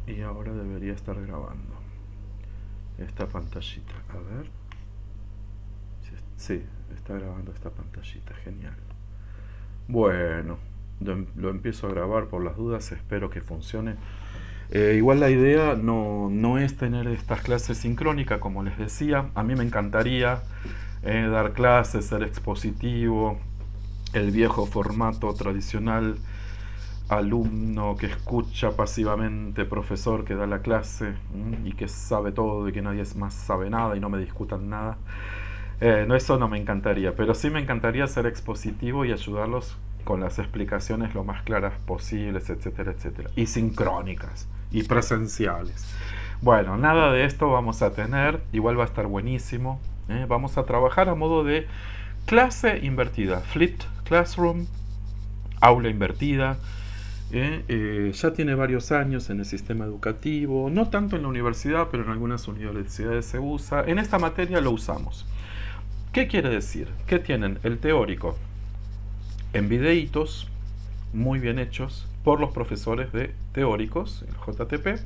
Y ahora debería estar grabando esta pantallita. A ver. Sí, está grabando esta pantallita. Genial. Bueno, lo empiezo a grabar por las dudas. Espero que funcione. Igual la idea no es tener estas clases sincrónicas, como les decía. A mí me encantaría dar clases, ser expositivo, el viejo formato tradicional, alumno que escucha pasivamente, profesor que da la clase y que sabe todo y que nadie más sabe nada y no me discutan nada. No, eso no me encantaría, pero sí me encantaría ser expositivo y ayudarlos con las explicaciones lo más claras posibles, etcétera, etcétera. Y sincrónicas y presenciales. Bueno, nada de esto vamos a tener, igual va a estar buenísimo. Vamos a trabajar a modo de clase invertida, flipped classroom, aula invertida. Ya tiene varios años en el sistema educativo, no tanto en la universidad, pero en algunas universidades se usa. En esta materia lo usamos. ¿Qué quiere decir? Que tienen el teórico en videitos muy bien hechos por los profesores de teóricos, el JTP.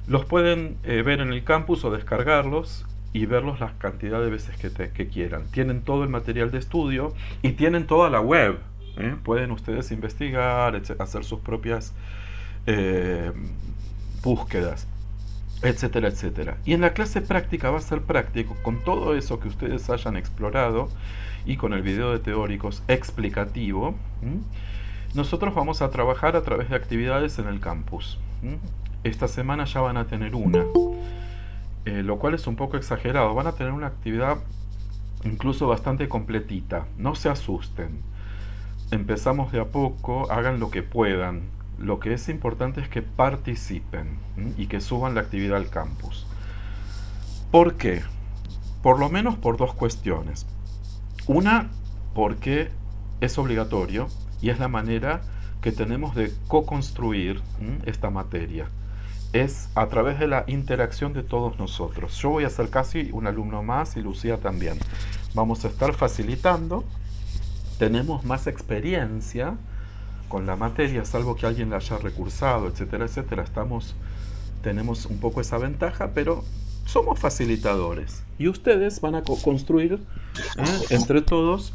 Los pueden ver en el campus o descargarlos y verlos la cantidad de veces que quieran. Tienen todo el material de estudio y tienen toda la web. Pueden ustedes investigar, hacer sus propias eh, búsquedas, etcétera, etcétera. Y en la clase práctica va a ser práctico con todo eso que ustedes hayan explorado y con el video de teóricos explicativo. Nosotros vamos a trabajar a través de actividades en el campus. Esta semana ya van a tener una, lo cual es un poco exagerado. Van a tener una actividad incluso bastante completita. No se asusten. Empezamos de a poco, hagan lo que puedan. Lo que es importante es que participen y que suban la actividad al campus. ¿Por qué? Por lo menos por dos cuestiones. Una, porque es obligatorio y es la manera que tenemos de co-construir esta materia. Es a través de la interacción de todos nosotros. Yo voy a ser casi un alumno más y Lucía también. Vamos a estar facilitando. Tenemos más experiencia con la materia, salvo que alguien la haya recursado, etcétera, etcétera. Tenemos un poco esa ventaja, pero somos facilitadores. Y ustedes van a construir entre todos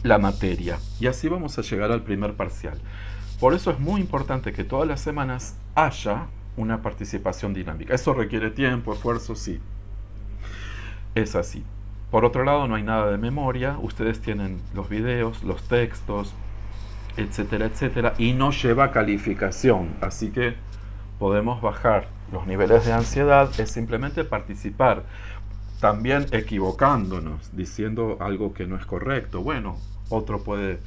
la materia. Y así vamos a llegar al primer parcial. Por eso es muy importante que todas las semanas haya una participación dinámica. Eso requiere tiempo, esfuerzo, sí. Es así. Por otro lado, no hay nada de memoria. Ustedes tienen los videos, los textos, etcétera, etcétera. Y no lleva calificación. Así que podemos bajar los niveles de ansiedad. Es simplemente participar. También equivocándonos, diciendo algo que no es correcto. Bueno, otro puede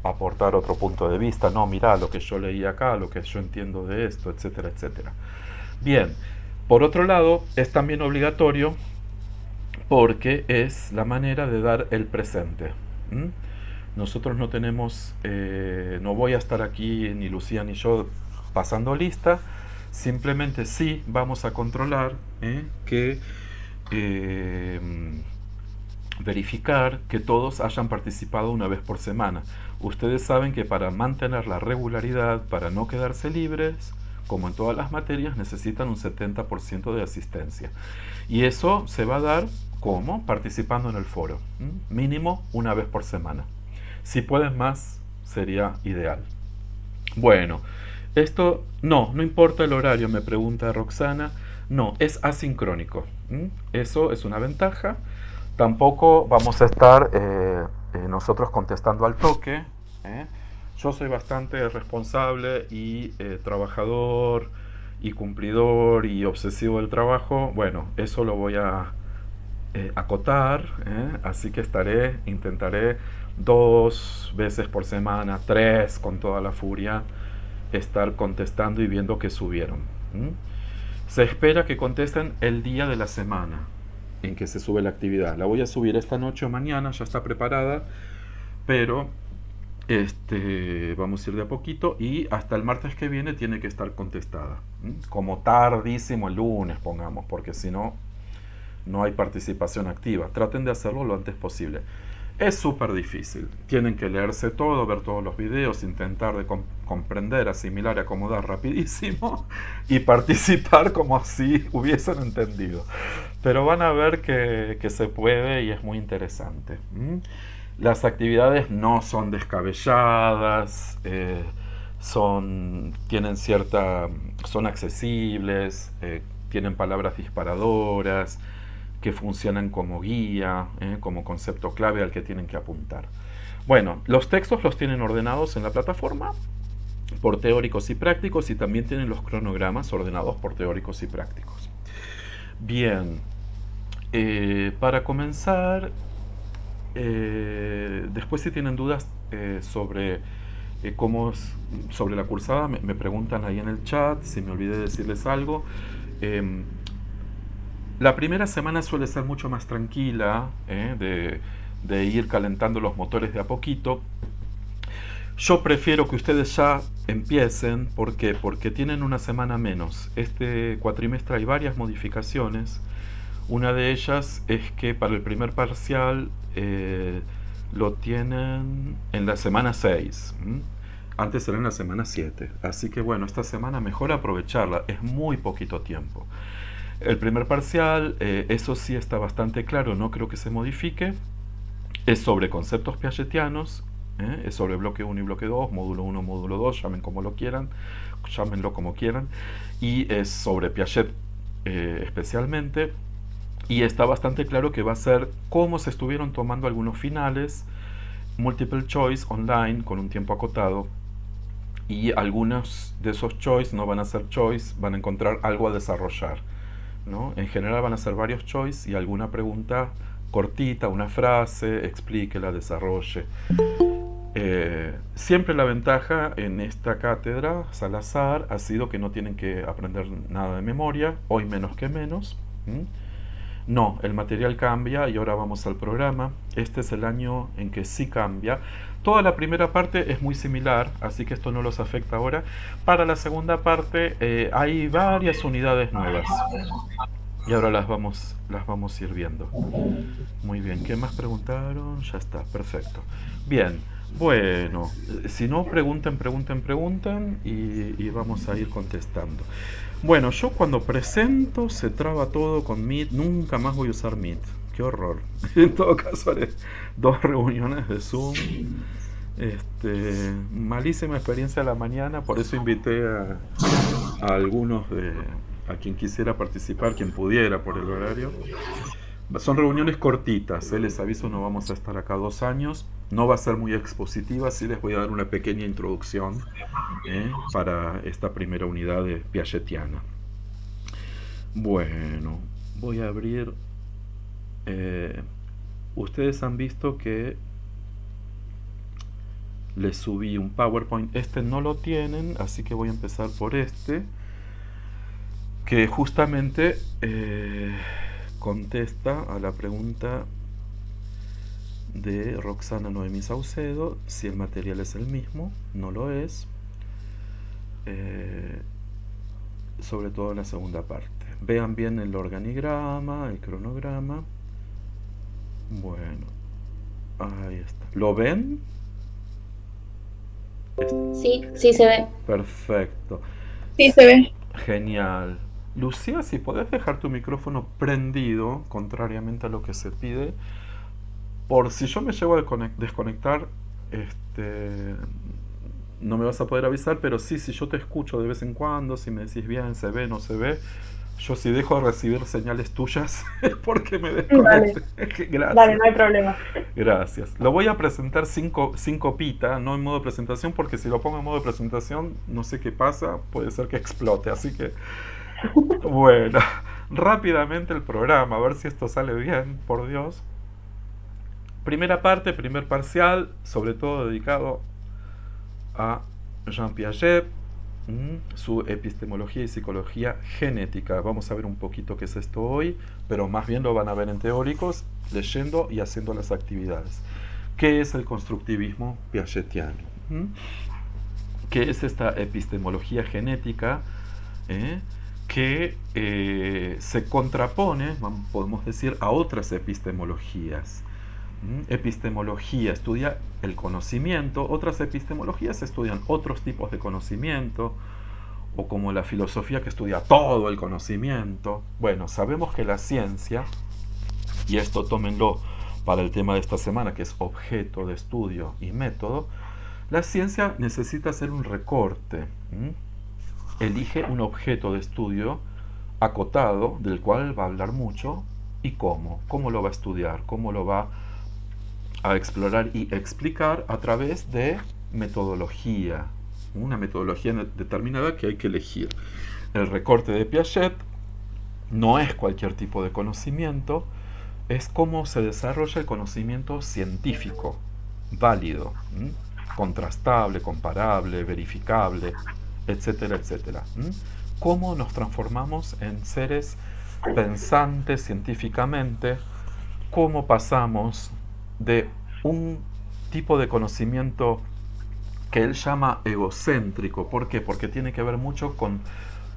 aportar otro punto de vista. No, mira lo que yo leí acá, lo que yo entiendo de esto, etcétera, etcétera. Bien, por otro lado, es también obligatorio porque es la manera de dar el presente. Nosotros no tenemos, no voy a estar aquí ni Lucía ni yo pasando lista, simplemente sí vamos a controlar que verificar que todos hayan participado una vez por semana. Ustedes saben que para mantener la regularidad, para no quedarse libres, como en todas las materias, necesitan un 70% de asistencia. Y eso se va a dar como participando en el foro, mínimo una vez por semana. Si pueden más, sería ideal. Bueno, esto no importa el horario, me pregunta Roxana. No, es asincrónico. Eso es una ventaja. Tampoco vamos a estar nosotros contestando al toque. ¿eh? Yo soy bastante responsable y trabajador y cumplidor y obsesivo del trabajo. Bueno, eso lo voy a acotar, así que intentaré 2 veces por semana, 3 con toda la furia, estar contestando y viendo que subieron. Se espera que contesten el día de la semana en que se sube la actividad. La voy a subir esta noche o mañana, ya está preparada, pero vamos a ir de a poquito y hasta el martes que viene tiene que estar contestada. Como tardísimo el lunes, pongamos, porque si no, no hay participación activa. Traten de hacerlo lo antes posible. Es súper difícil. Tienen que leerse todo, ver todos los videos, intentar de comprender, asimilar y acomodar rapidísimo y participar como si hubiesen entendido. Pero van a ver que se puede y es muy interesante. Las actividades no son descabelladas, tienen son accesibles, tienen palabras disparadoras que funcionan como guía, como concepto clave al que tienen que apuntar. Bueno, los textos los tienen ordenados en la plataforma por teóricos y prácticos y también tienen los cronogramas ordenados por teóricos y prácticos. Bien, para comenzar, después si tienen dudas sobre sobre la cursada, me preguntan ahí en el chat, si me olvidé decirles algo. La primera semana suele ser mucho más tranquila, de ir calentando los motores de a poquito. Yo prefiero que ustedes ya empiecen. ¿Por qué? Porque tienen una semana menos. Este cuatrimestre hay varias modificaciones. Una de ellas es que para el primer parcial lo tienen en la semana 6. Antes era en la semana 7. Así que bueno, esta semana mejor aprovecharla. Es muy poquito tiempo. El primer parcial, eso sí está bastante claro, no creo que se modifique. Es sobre conceptos piagetianos, es sobre bloque 1 y bloque 2, módulo 1, módulo 2, llámenlo como quieran. Y es sobre Piaget especialmente. Y está bastante claro que va a ser cómo se estuvieron tomando algunos finales, multiple choice online con un tiempo acotado. Y algunos de esos choice no van a ser choice, van a encontrar algo a desarrollar, ¿no? En general van a ser varios choice y alguna pregunta cortita, una frase, explíquela, desarrolle. Siempre la ventaja en esta cátedra Salazar ha sido que no tienen que aprender nada de memoria, hoy menos que menos. No, el material cambia y ahora vamos al programa. Este es el año en que sí cambia. Toda la primera parte es muy similar, así que esto no los afecta ahora. Para la segunda parte hay varias unidades nuevas y ahora las vamos a ir viendo. Muy bien, ¿qué más preguntaron? Ya está, perfecto. Bien, bueno, si no, pregunten y vamos a ir contestando. Bueno, yo cuando presento se traba todo con Meet, nunca más voy a usar Meet. Qué horror. En todo caso haré 2 reuniones de Zoom. Malísima experiencia a la mañana, por eso invité a algunos a quien quisiera participar, quien pudiera por el horario. Son reuniones cortitas, les aviso, no vamos a estar acá 2 años. No va a ser muy expositiva, sí les voy a dar una pequeña introducción para esta primera unidad de Piagetiana. Bueno, voy a abrir. Ustedes han visto que les subí un PowerPoint. Este no lo tienen, así que voy a empezar por este, que justamente contesta a la pregunta de Roxana Noemí Saucedo, si el material es el mismo. No lo es, sobre todo en la segunda parte. Vean bien el organigrama, el cronograma. Bueno, ahí está. ¿Lo ven? Sí, sí se ve. Perfecto. Sí se ve. Genial. Lucía, si podés dejar tu micrófono prendido, contrariamente a lo que se pide, por si yo me llego a desconectar, no me vas a poder avisar, pero sí, si yo te escucho de vez en cuando, si me decís bien, se ve, no se ve, yo si dejo de recibir señales tuyas es porque me Vale, desconecte. vale, Gracias. no hay problema. Gracias. Lo voy a presentar sin copita, no en modo presentación, porque si lo pongo en modo presentación, no sé qué pasa, puede ser que explote. Así que, bueno, rápidamente el programa, a ver si esto sale bien, por Dios. Primera parte, primer parcial, sobre todo dedicado a Jean Piaget, su epistemología y psicología genética. Vamos a ver un poquito qué es esto hoy, pero más bien lo van a ver en teóricos, leyendo y haciendo las actividades. ¿Qué es el constructivismo piagetiano? ¿Qué es esta epistemología genética que se contrapone, podemos decir, a otras epistemologías? Epistemología estudia el conocimiento, otras epistemologías estudian otros tipos de conocimiento, o como la filosofía que estudia todo el conocimiento. Bueno, sabemos que la ciencia, y esto tómenlo para el tema de esta semana, que es objeto de estudio y método, la ciencia necesita hacer un recorte. Elige un objeto de estudio acotado, del cual va a hablar mucho, y cómo lo va a estudiar, cómo lo va a explorar y explicar a través de metodología, una metodología determinada que hay que elegir. El recorte de Piaget no es cualquier tipo de conocimiento, es cómo se desarrolla el conocimiento científico, válido, contrastable, comparable, verificable, etcétera, etcétera. Cómo nos transformamos en seres pensantes científicamente, cómo pasamos de un tipo de conocimiento que él llama egocéntrico. ¿Por qué? Porque tiene que ver mucho con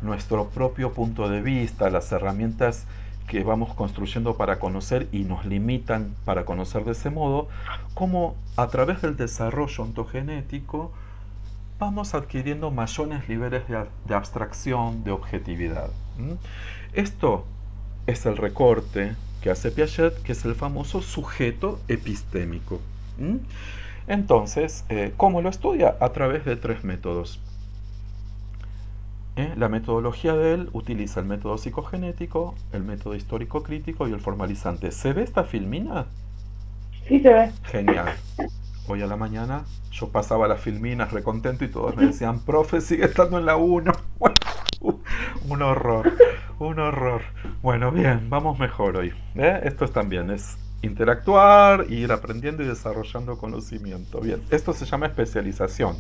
nuestro propio punto de vista, las herramientas que vamos construyendo para conocer y nos limitan para conocer de ese modo, como a través del desarrollo ontogenético vamos adquiriendo mayores niveles de abstracción, de objetividad. Esto es el recorte que hace Piaget, que es el famoso sujeto epistémico. Entonces, ¿cómo lo estudia? A través de 3 métodos. La metodología de él utiliza el método psicogenético, el método histórico crítico y el formalizante. ¿Se ve esta filmina? Sí, se ve. Genial. Hoy a la mañana yo pasaba las filminas recontento y todos me decían, profe, sigue estando en la 1. Un horror, un horror. Bueno, bien, vamos mejor hoy. Esto también es interactuar, ir aprendiendo y desarrollando conocimiento. Bien, esto se llama especialización.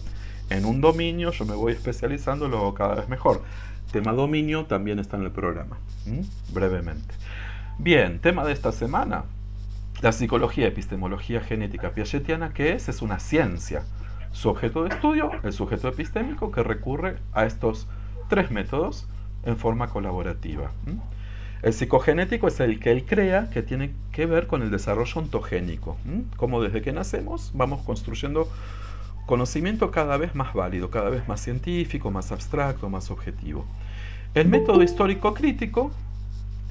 En un dominio yo me voy especializando, lo hago cada vez mejor. Tema dominio también está en el programa, brevemente. Bien, tema de esta semana. La psicología, epistemología genética piagetiana, ¿qué es? Es una ciencia. Su objeto de estudio, el sujeto epistémico, que recurre a estos 3 métodos en forma colaborativa. El psicogenético es el que él crea, que tiene que ver con el desarrollo ontogénico. Como desde que nacemos vamos construyendo conocimiento cada vez más válido, cada vez más científico, más abstracto, más objetivo. El método histórico crítico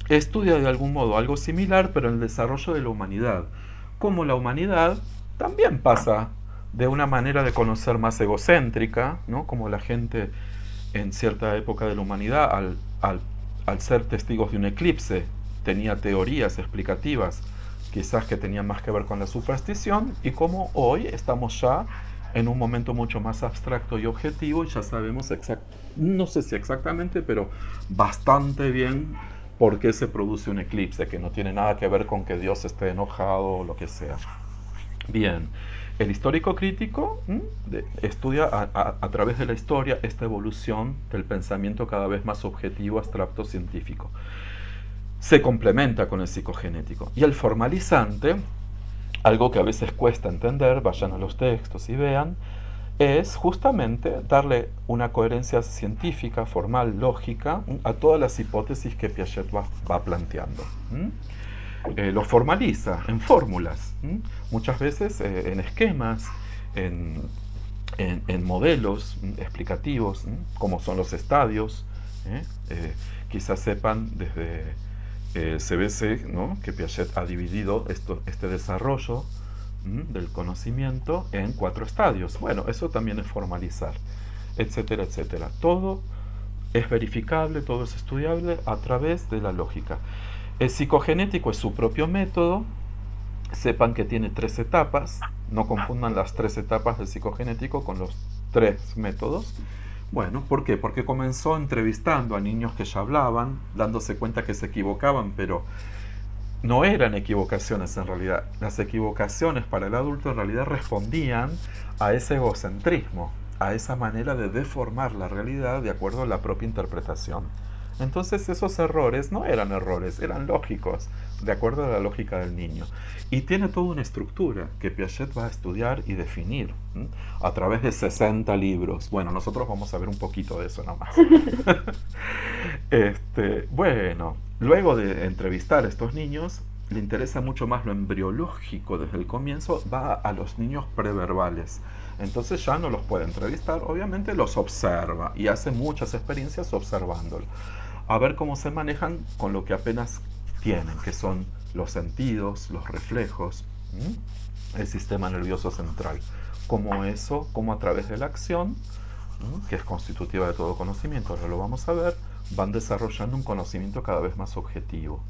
estudia de algún modo algo similar, pero en el desarrollo de la humanidad. Como la humanidad también pasa de una manera de conocer más egocéntrica, ¿no? Como la gente en cierta época de la humanidad, al ser testigos de un eclipse, tenía teorías explicativas, quizás que tenían más que ver con la superstición, y como hoy estamos ya en un momento mucho más abstracto y objetivo, y ya sabemos no sé si exactamente, pero bastante bien por qué se produce un eclipse, que no tiene nada que ver con que Dios esté enojado o lo que sea. Bien, el histórico crítico estudia a través de la historia esta evolución del pensamiento cada vez más objetivo, abstracto, científico. Se complementa con el psicogenético. Y el formalizante, algo que a veces cuesta entender, vayan a los textos y vean, es justamente darle una coherencia científica, formal, lógica, a todas las hipótesis que Piaget va planteando. Lo formaliza en fórmulas, muchas veces en esquemas, en modelos explicativos, como son los estadios. Quizás sepan desde CBC, ¿no?, que Piaget ha dividido este desarrollo del conocimiento en 4 estadios. Bueno, eso también es formalizar, etcétera, etcétera. Todo es verificable, todo es estudiable a través de la lógica. El psicogenético es su propio método. Sepan que tiene 3 etapas. No confundan las 3 etapas del psicogenético con los 3 métodos. Bueno, ¿por qué? Porque comenzó entrevistando a niños que ya hablaban, dándose cuenta que se equivocaban, pero no eran equivocaciones en realidad. Las equivocaciones para el adulto en realidad respondían a ese egocentrismo, a esa manera de deformar la realidad de acuerdo a la propia interpretación. Entonces esos errores no eran errores, eran lógicos, de acuerdo a la lógica del niño. Y tiene toda una estructura que Piaget va a estudiar y definir a través de 60 libros. Bueno, nosotros vamos a ver un poquito de eso nomás. Bueno, luego de entrevistar a estos niños, le interesa mucho más lo embriológico desde el comienzo, va a los niños preverbales. Entonces ya no los puede entrevistar, obviamente los observa y hace muchas experiencias observándolo. A ver cómo se manejan con lo que apenas tienen, que son los sentidos, los reflejos, el sistema nervioso central. Como a través de la acción, que es constitutiva de todo conocimiento, ahora lo vamos a ver, van desarrollando un conocimiento cada vez más objetivo.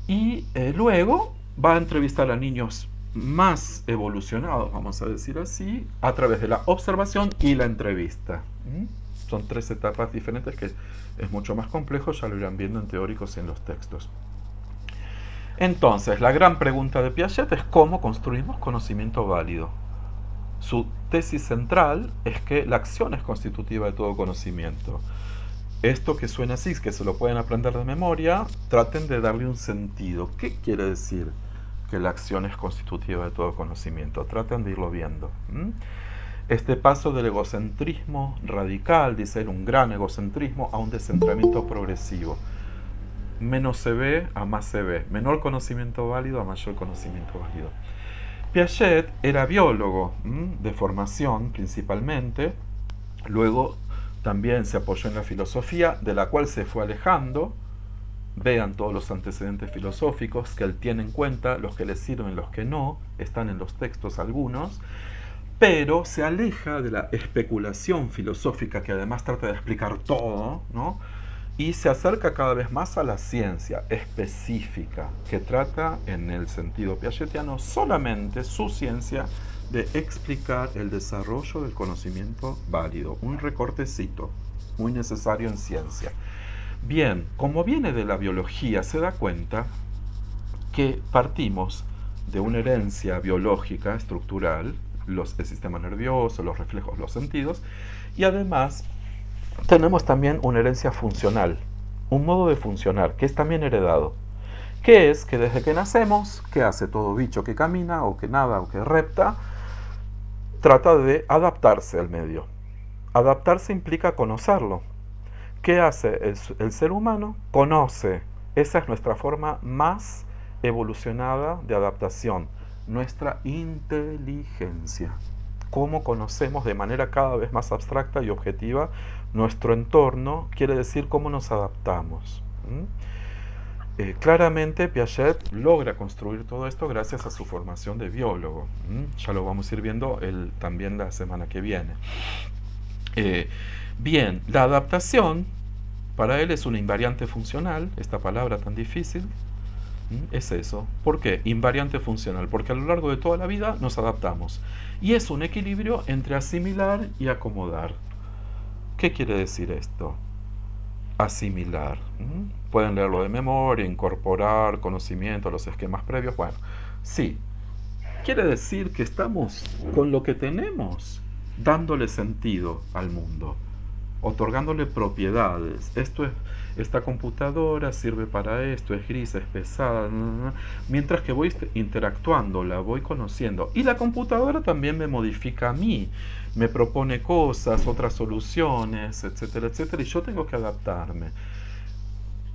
Y luego va a entrevistar a niños más evolucionados, vamos a decir así, a través de la observación y la entrevista. Son 3 etapas diferentes que es mucho más complejo, ya lo irán viendo en teóricos y en los textos. Entonces, la gran pregunta de Piaget es cómo construimos conocimiento válido. Su tesis central es que la acción es constitutiva de todo conocimiento. Esto que suena así, que se lo pueden aprender de memoria, traten de darle un sentido. ¿Qué quiere decir que la acción es constitutiva de todo conocimiento? Traten de irlo viendo. Este paso del egocentrismo radical, dice él, un gran egocentrismo, a un descentramiento progresivo. Menos se ve a más se ve. Menor conocimiento válido a mayor conocimiento válido. Piaget era biólogo de formación principalmente. Luego también se apoyó en la filosofía, de la cual se fue alejando. Vean todos los antecedentes filosóficos que él tiene en cuenta, los que le sirven, los que no, están en los textos algunos, pero se aleja de la especulación filosófica, que además trata de explicar todo, ¿no? Y se acerca cada vez más a la ciencia específica, que trata, en el sentido piagetiano, solamente su ciencia de explicar el desarrollo del conocimiento válido. Un recortecito muy necesario en ciencia. Bien, como viene de la biología, se da cuenta que partimos de una herencia biológica estructural, el sistema nervioso, los reflejos, los sentidos, y además tenemos también una herencia funcional, un modo de funcionar que es también heredado, que es que desde que nacemos, ¿qué hace todo bicho que camina o que nada o que repta? Trata de adaptarse al medio. Adaptarse implica conocerlo. ¿Qué hace el ser humano? Conoce. Esa es nuestra forma más evolucionada de adaptación, nuestra inteligencia. Cómo conocemos de manera cada vez más abstracta y objetiva nuestro entorno, quiere decir cómo nos adaptamos. Claramente Piaget logra construir todo esto gracias a su formación de biólogo. Ya lo vamos a ir viendo también la semana que viene. Bien, la adaptación para él es una invariante funcional, esta palabra tan difícil. Es eso. ¿Por qué? Invariante funcional. Porque a lo largo de toda la vida nos adaptamos. Y es un equilibrio entre asimilar y acomodar. ¿Qué quiere decir esto? Asimilar. Pueden leerlo de memoria, incorporar conocimiento a los esquemas previos. Bueno, sí. Quiere decir que estamos con lo que tenemos dándole sentido al mundo, otorgándole propiedades. Esta computadora sirve para esto, es gris, es pesada, mientras que voy interactuando, la voy conociendo. Y la computadora también me modifica a mí, me propone cosas, otras soluciones, etcétera, etcétera, y yo tengo que adaptarme.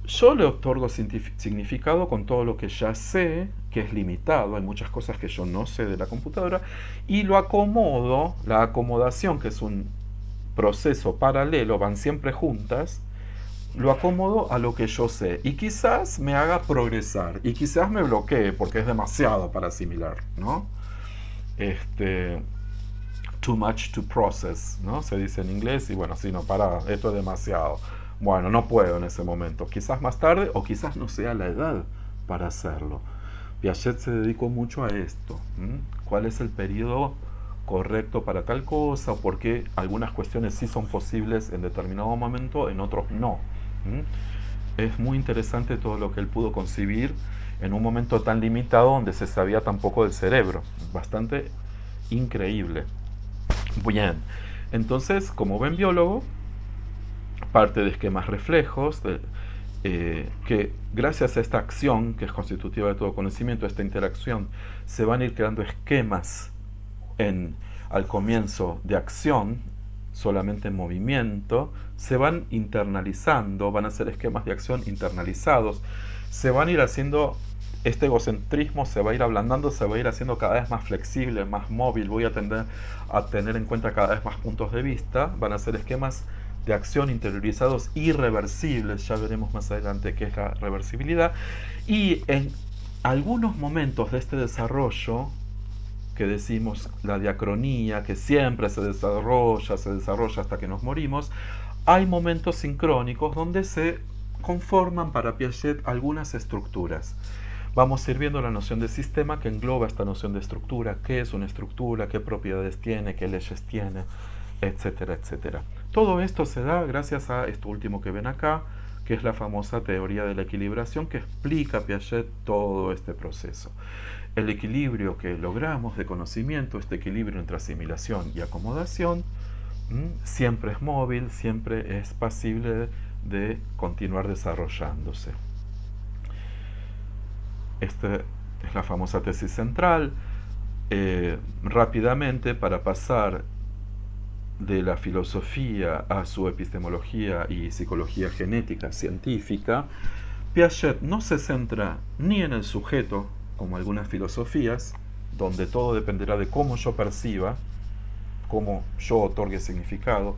Yo le otorgo significado con todo lo que ya sé, que es limitado, hay muchas cosas que yo no sé de la computadora, y lo acomodo, la acomodación, que es un proceso paralelo, van siempre juntas, lo acomodo a lo que yo sé y quizás me haga progresar y quizás me bloquee porque es demasiado para asimilar, ¿no? Too much to process, ¿no? Se dice en inglés y bueno, sí, no, para, esto es demasiado. Bueno, no puedo en ese momento, quizás más tarde o quizás no sea la edad para hacerlo. Piaget se dedicó mucho a esto. ¿Cuál es el periodo correcto para tal cosa? O por qué algunas cuestiones sí son posibles en determinado momento, en otros no. Es muy interesante todo lo que él pudo concebir en un momento tan limitado donde se sabía tan poco del cerebro. Bastante increíble. Bien, entonces, como ven biólogo, parte de esquemas reflejos, que gracias a esta acción, que es constitutiva de todo conocimiento, esta interacción, se van a ir creando esquemas al comienzo de acción, solamente en movimiento, se van internalizando, van a ser esquemas de acción internalizados, se van a ir haciendo este egocentrismo se va a ir ablandando, se va a ir haciendo cada vez más flexible, más móvil, voy a tender a tener en cuenta cada vez más puntos de vista, van a ser esquemas de acción interiorizados irreversibles, ya veremos más adelante qué es la reversibilidad, y en algunos momentos de este desarrollo, que decimos la diacronía, que siempre se desarrolla hasta que nos morimos, hay momentos sincrónicos donde se conforman para Piaget algunas estructuras. Vamos a ir viendo la noción de sistema que engloba esta noción de estructura, qué es una estructura, qué propiedades tiene, qué leyes tiene, etcétera, etcétera. Todo esto se da gracias a esto último que ven acá, que es la famosa teoría de la equilibración que explica a Piaget todo este proceso. El equilibrio que logramos de conocimiento, este equilibrio entre asimilación y acomodación, siempre es móvil, siempre es pasible de continuar desarrollándose. Esta es la famosa tesis central. Rápidamente, para pasar de la filosofía a su epistemología y psicología genética científica, Piaget no se centra ni en el sujeto, como algunas filosofías, donde todo dependerá de cómo yo perciba, cómo yo otorgue significado,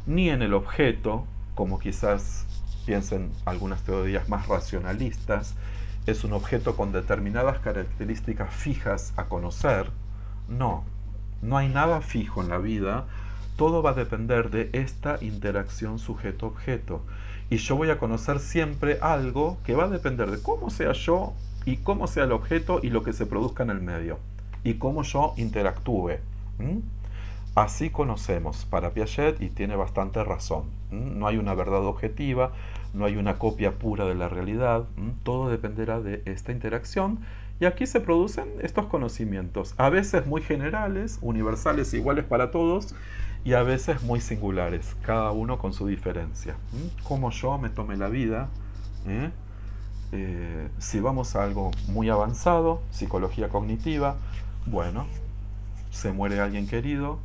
ni en el objeto, como quizás piensen algunas teorías más racionalistas, es un objeto con determinadas características fijas a conocer. No hay nada fijo en la vida, todo va a depender de esta interacción sujeto-objeto. Y yo voy a conocer siempre algo que va a depender de cómo sea yo y cómo sea el objeto y lo que se produzca en el medio. Y cómo yo interactúe. Así conocemos para Piaget, y tiene bastante razón. No hay una verdad objetiva, no hay una copia pura de la realidad. Todo dependerá de esta interacción. Y aquí se producen estos conocimientos, a veces muy generales, universales, iguales para todos, y a veces muy singulares, cada uno con su diferencia. Cómo yo me tome la vida. Si vamos a algo muy avanzado, psicología cognitiva, bueno, se muere alguien querido,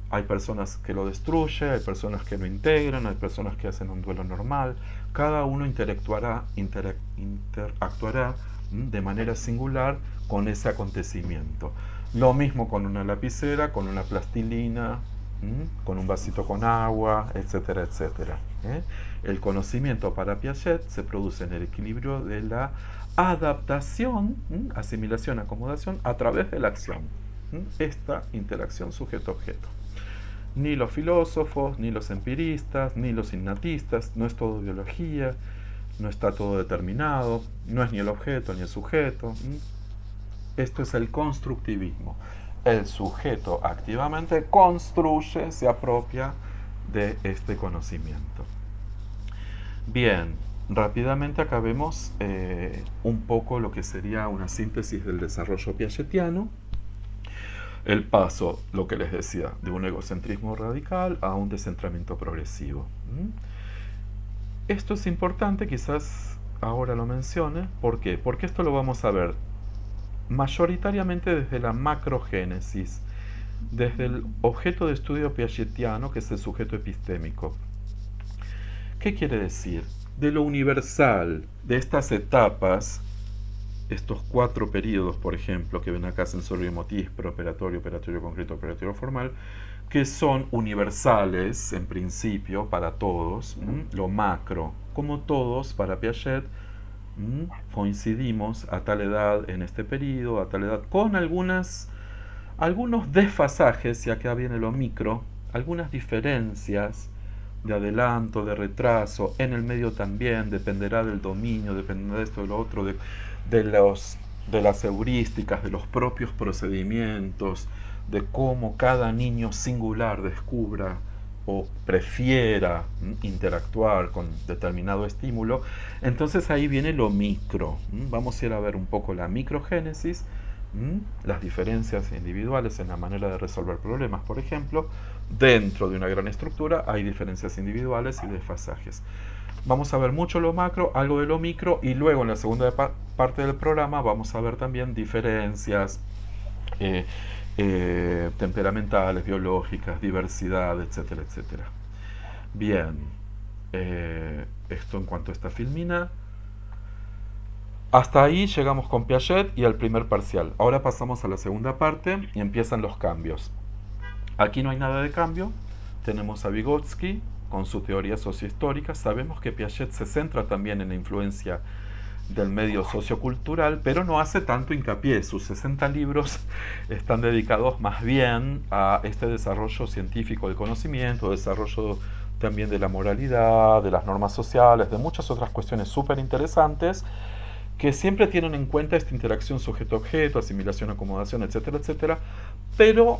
hay personas que lo destruyen, hay personas que lo integran, hay personas que hacen un duelo normal, cada uno interactuará de manera singular con ese acontecimiento. Lo mismo con una lapicera, con una plastilina, con un vasito con agua, etcétera, etcétera. El conocimiento para Piaget se produce en el equilibrio de la adaptación, asimilación, acomodación, a través de la acción. Esta interacción sujeto-objeto. Ni los filósofos, ni los empiristas, ni los innatistas, no es todo biología, no está todo determinado, no es ni el objeto ni el sujeto. Esto es el constructivismo. El sujeto activamente construye, se apropia de este conocimiento. Bien, rápidamente acá vemos un poco lo que sería una síntesis del desarrollo piagetiano. El paso, lo que les decía, de un egocentrismo radical a un descentramiento progresivo. Esto es importante, quizás ahora lo mencione. ¿Por qué? Porque esto lo vamos a ver mayoritariamente desde la macrogénesis, desde el objeto de estudio piagetiano, que es el sujeto epistémico. ¿Qué quiere decir? De lo universal, de estas etapas, estos 4 periodos, por ejemplo, que ven acá, sensorio emotivo, preoperatorio, operatorio concreto, operatorio formal, que son universales en principio para todos, lo macro, como todos para Piaget, coincidimos a tal edad en este periodo, a tal edad, con algunos desfasajes, y acá viene lo micro, algunas diferencias de adelanto, de retraso, en el medio también, dependerá del dominio, dependerá de esto, de lo otro, de las heurísticas, de los propios procedimientos, de cómo cada niño singular descubra o prefiera interactuar con determinado estímulo. Entonces ahí viene lo micro. Vamos a ir a ver un poco la microgénesis, las diferencias individuales en la manera de resolver problemas, por ejemplo. Dentro de una gran estructura hay diferencias individuales y desfasajes. Vamos a ver mucho lo macro, algo de lo micro, y luego en la segunda parte del programa vamos a ver también diferencias temperamentales, biológicas, diversidad, etcétera, etcétera. Bien, esto en cuanto a esta filmina. Hasta ahí llegamos con Piaget y al primer parcial. Ahora pasamos a la segunda parte y empiezan los cambios. Aquí no hay nada de cambio. Tenemos a Vygotsky con su teoría sociohistórica. Sabemos que Piaget se centra también en la influencia del medio sociocultural, pero no hace tanto hincapié. Sus 60 libros están dedicados más bien a este desarrollo científico del conocimiento, desarrollo también de la moralidad, de las normas sociales, de muchas otras cuestiones súper interesantes que siempre tienen en cuenta esta interacción sujeto-objeto, asimilación, acomodación, etcétera, etcétera, pero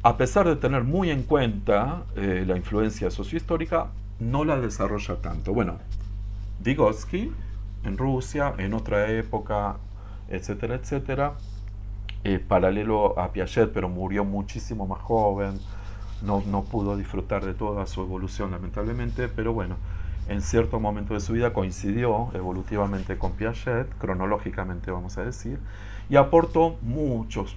a pesar de tener muy en cuenta la influencia sociohistórica, no la desarrolla tanto. Bueno, Vygotsky en Rusia, en otra época, etcétera, etcétera, paralelo a Piaget, pero murió muchísimo más joven, no pudo disfrutar de toda su evolución lamentablemente, pero bueno, en cierto momento de su vida coincidió evolutivamente con Piaget, cronológicamente vamos a decir, y aportó muchos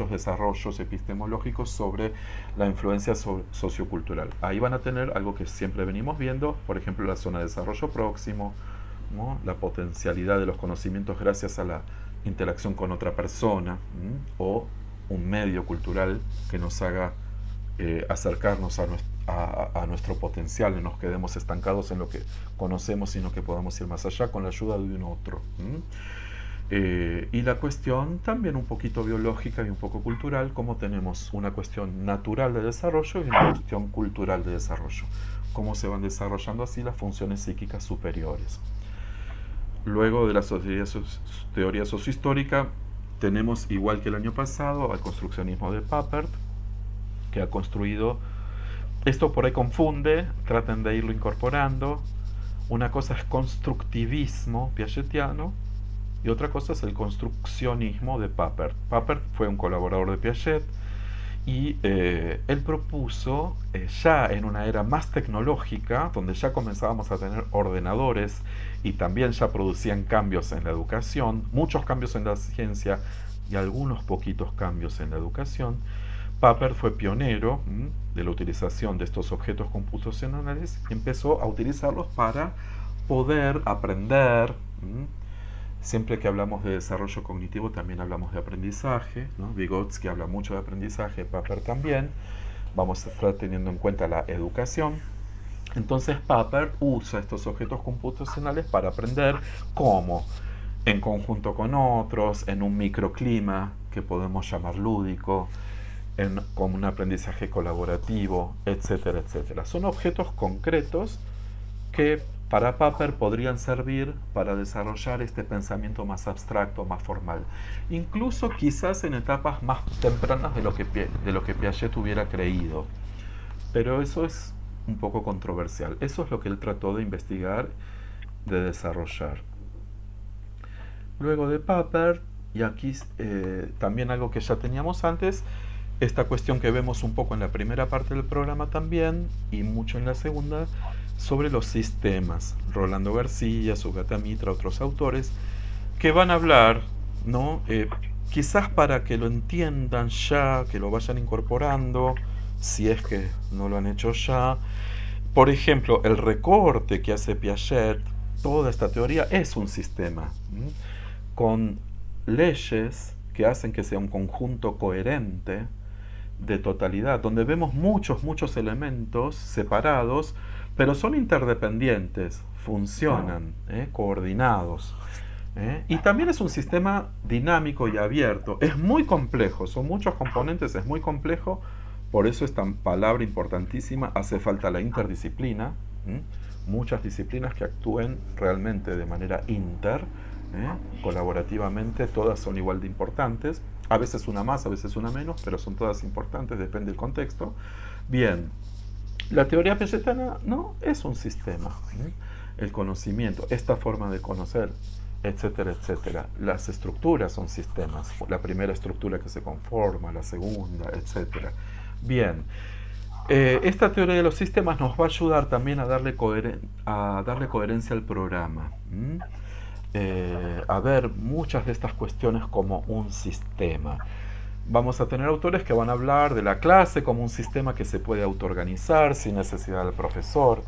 desarrollos epistemológicos sobre la influencia sociocultural. Ahí van a tener algo que siempre venimos viendo, por ejemplo la zona de desarrollo próximo, ¿no? La potencialidad de los conocimientos gracias a la interacción con otra persona, o un medio cultural que nos haga acercarnos a nuestro potencial, no nos quedemos estancados en lo que conocemos, sino que podamos ir más allá con la ayuda de un otro. Y la cuestión también un poquito biológica y un poco cultural, como tenemos una cuestión natural de desarrollo y una cuestión cultural de desarrollo, cómo se van desarrollando así las funciones psíquicas superiores. Luego de la teoría sociohistórica tenemos, igual que el año pasado, al construccionismo de Papert, que ha construido, esto por ahí confunde, traten de irlo incorporando. Una cosa es constructivismo piagetiano y otra cosa es el construccionismo de Papert. Papert fue un colaborador de Piaget y él propuso, ya en una era más tecnológica, donde ya comenzábamos a tener ordenadores y también ya producían cambios en la educación, muchos cambios en la ciencia y algunos poquitos cambios en la educación. Papert fue pionero de la utilización de estos objetos computacionales y empezó a utilizarlos para poder aprender. Siempre que hablamos de desarrollo cognitivo también hablamos de aprendizaje, ¿no? Vygotsky habla mucho de aprendizaje, Papert también. Vamos a estar teniendo en cuenta la educación. Entonces Papert usa estos objetos computacionales para aprender cómo, en conjunto con otros, en un microclima que podemos llamar lúdico, con un aprendizaje colaborativo, etcétera, etcétera. Son objetos concretos que para Papert podrían servir para desarrollar este pensamiento más abstracto, más formal. Incluso quizás en etapas más tempranas de lo que Piaget hubiera creído. Pero eso es un poco controversial. Eso es lo que él trató de investigar, de desarrollar. Luego de Papert, y aquí también algo que ya teníamos antes, esta cuestión que vemos un poco en la primera parte del programa también, y mucho en la segunda, sobre los sistemas. Rolando García, Sugata Mitra, otros autores, que van a hablar, ¿no? Quizás para que lo entiendan ya, que lo vayan incorporando, si es que no lo han hecho ya. Por ejemplo, el recorte que hace Piaget, toda esta teoría es un sistema, con leyes que hacen que sea un conjunto coherente de totalidad, donde vemos muchos elementos separados, pero son interdependientes, funcionan, coordinados. Y también es un sistema dinámico y abierto. Es muy complejo, son muchos componentes, es muy complejo. Por eso esta palabra importantísima, hace falta la interdisciplina. Muchas disciplinas que actúen realmente de manera colaborativamente, todas son igual de importantes. A veces una más, a veces una menos, pero son todas importantes, depende del contexto. Bien, la teoría piagetiana no es un sistema. El conocimiento, esta forma de conocer, etcétera, etcétera. Las estructuras son sistemas. La primera estructura que se conforma, la segunda, etcétera. Bien, esta teoría de los sistemas nos va a ayudar también a darle coherencia al programa. A ver muchas de estas cuestiones como un sistema. Vamos a tener autores que van a hablar de la clase como un sistema que se puede autoorganizar sin necesidad del profesor,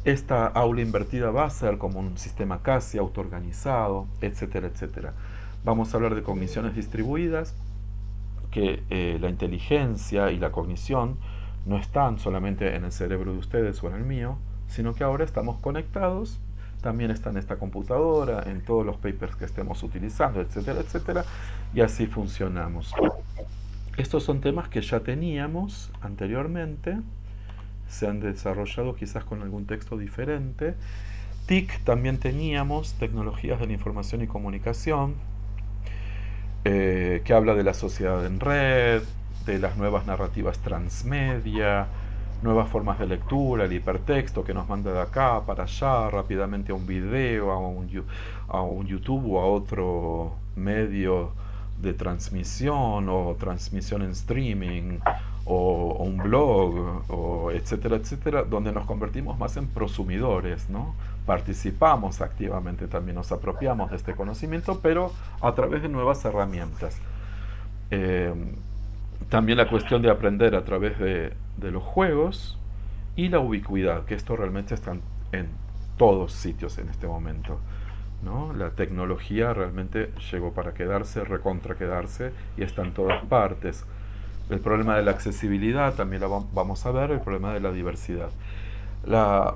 Esta aula invertida va a ser como un sistema casi autoorganizado, etcétera, etcétera. Vamos a hablar de cogniciones distribuidas, que la inteligencia y la cognición no están solamente en el cerebro de ustedes o en el mío, sino que ahora estamos conectados, también está en esta computadora, en todos los papers que estemos utilizando, etcétera, etcétera, y así funcionamos. Estos son temas que ya teníamos anteriormente, se han desarrollado quizás con algún texto diferente. TIC también teníamos, Tecnologías de la Información y Comunicación, que habla de la sociedad en red, de las nuevas narrativas transmedia, nuevas formas de lectura, el hipertexto que nos manda de acá para allá, rápidamente a un video, a un YouTube o a otro medio de transmisión o transmisión en streaming o un blog, o etcétera, etcétera, donde nos convertimos más en prosumidores, ¿no? Participamos activamente también, nos apropiamos de este conocimiento, pero a través de nuevas herramientas. Eh, También la cuestión de aprender a través de los juegos y la ubicuidad, que esto realmente está en todos sitios en este momento, ¿no? La tecnología realmente llegó para quedarse, recontra quedarse, y está en todas partes. El problema de la accesibilidad también lo vamos a ver, el problema de la diversidad. La,